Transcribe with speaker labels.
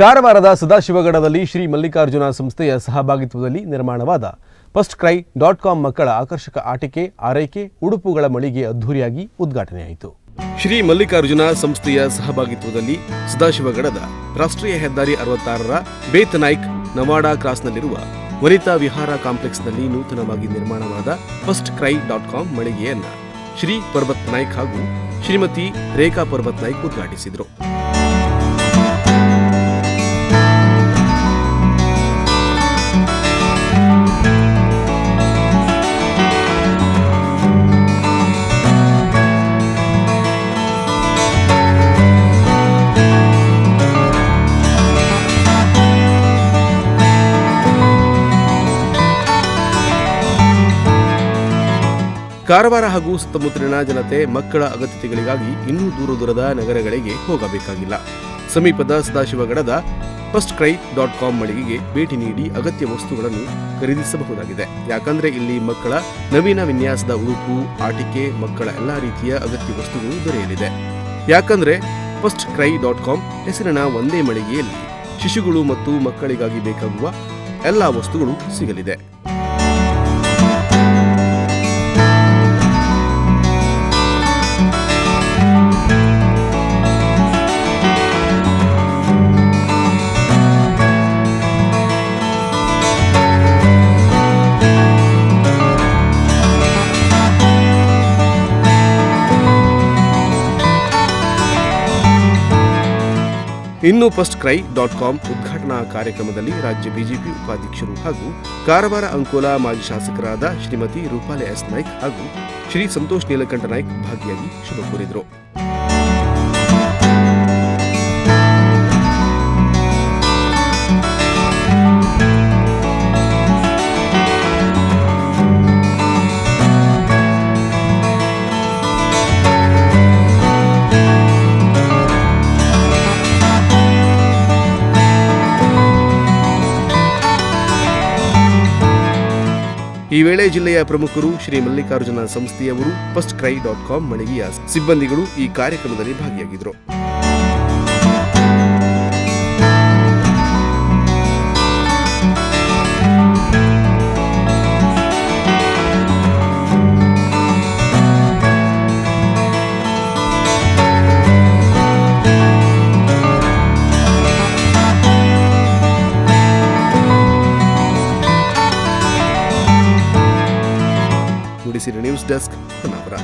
Speaker 1: ಕಾರವಾರದ ಸದಾಶಿವಗಡದಲ್ಲಿ ಶ್ರೀ ಮಲ್ಲಿಕಾರ್ಜುನ ಸಂಸ್ಥೆಯ ಸಹಭಾಗಿತ್ವದಲ್ಲಿ ನಿರ್ಮಾಣವಾದ ಫಸ್ಟ್ಕ್ರೈ.com ಮಕ್ಕಳ ಆಕರ್ಷಕ ಆಟಿಕೆ, ಆರೈಕೆ, ಉಡುಪುಗಳ ಮಳಿಗೆ ಅದ್ಧೂರಿಯಾಗಿ ಉದ್ಘಾಟನೆಯಾಯಿತು. ಶ್ರೀ ಮಲ್ಲಿಕಾರ್ಜುನ ಸಂಸ್ಥೆಯ ಸಹಭಾಗಿತ್ವದಲ್ಲಿ ಸದಾಶಿವಗಡದ ರಾಷ್ಟ್ರೀಯ ಹೆದ್ದಾರಿ 66ರ ಬೇತನಾಯ್ಕ್ ನವಾಡಾ ಕ್ರಾಸ್ನಲ್ಲಿರುವ ವನಿತಾ ವಿಹಾರ ಕಾಂಪ್ಲೆಕ್ಸ್ನಲ್ಲಿ ನೂತನವಾಗಿ ನಿರ್ಮಾಣವಾದ ಫಸ್ಟ್ಕ್ರೈ.com ಮಳಿಗೆಯನ್ನು ಶ್ರೀ ಪರ್ವತ್ ನಾಯ್ಕ್ ಹಾಗೂ ಶ್ರೀಮತಿ ರೇಖಾ ಪರ್ವತ್ ನಾಯ್ಕ್ ಉದ್ಘಾಟಿಸಿದರು. ಕಾರವಾರ ಹಾಗೂ ಸುತ್ತಮುತ್ತಲಿನ ಜನತೆ ಮಕ್ಕಳ ಅಗತ್ಯತೆಗಳಿಗಾಗಿ ಇನ್ನೂ ದೂರದ ನಗರಗಳಿಗೆ ಹೋಗಬೇಕಾಗಿಲ್ಲ. ಸಮೀಪದ ಸದಾಶಿವಗಡದ ಫಸ್ಟ್ಕ್ರೈ.com ಮಳಿಗೆಗೆ ಭೇಟಿ ನೀಡಿ ಅಗತ್ಯ ವಸ್ತುಗಳನ್ನು ಖರೀದಿಸಬಹುದಾಗಿದೆ. ಯಾಕಂದ್ರೆ ಇಲ್ಲಿ ಮಕ್ಕಳ ನವೀನ ವಿನ್ಯಾಸದ ಉಡುಪು, ಆಟಿಕೆ, ಮಕ್ಕಳ ಎಲ್ಲಾ ರೀತಿಯ ಅಗತ್ಯ ವಸ್ತುಗಳು ದೊರೆಯಲಿದೆ. ಯಾಕಂದ್ರೆ ಫಸ್ಟ್ಕ್ರೈ.com ಹೆಸರಿನ ಒಂದೇ ಮಳಿಗೆಯಲ್ಲಿ ಶಿಶುಗಳು ಮತ್ತು ಮಕ್ಕಳಿಗಾಗಿ ಬೇಕಾಗುವ ಎಲ್ಲಾ ವಸ್ತುಗಳು ಸಿಗಲಿದೆ. ಇನ್ನು ಫಸ್ಟ್ಕ್ರೈ.com ಉದ್ಘಾಟನಾ ಕಾರ್ಯಕ್ರಮದಲ್ಲಿ ರಾಜ್ಯ ಬಿಜೆಪಿ ಉಪಾಧ್ಯಕ್ಷರು ಹಾಗೂ ಕಾರವಾರ ಅಂಕೋಲಾ ಮಾಜಿ ಶಾಸಕರಾದ ಶ್ರೀಮತಿ ರೂಪಾಲಿ ಎಸ್ ನಾಯ್ಕ್ ಹಾಗೂ ಶ್ರೀ ಸಂತೋಷ್ ನೀಲಕಂಠ ನಾಯ್ಕ್ ಭಾಗಿಯಾಗಿ ಶುಭ ಕೋರಿದರು. ಈ ವೇಳೆ ಜಿಲ್ಲೆಯ ಪ್ರಮುಖರು, ಶ್ರೀ ಮಲ್ಲಿಕಾರ್ಜುನ ಸಂಸ್ಥೆಯವರು, ಫಸ್ಟ್ಕ್ರೈ.com ಮಳಿಗೆಯ ಸಿಬ್ಬಂದಿಗಳು ಈ ಕಾರ್ಯಕ್ರಮದಲ್ಲಿ ಭಾಗಿಯಾಗಿದ್ದರು. News desk, Honnavar.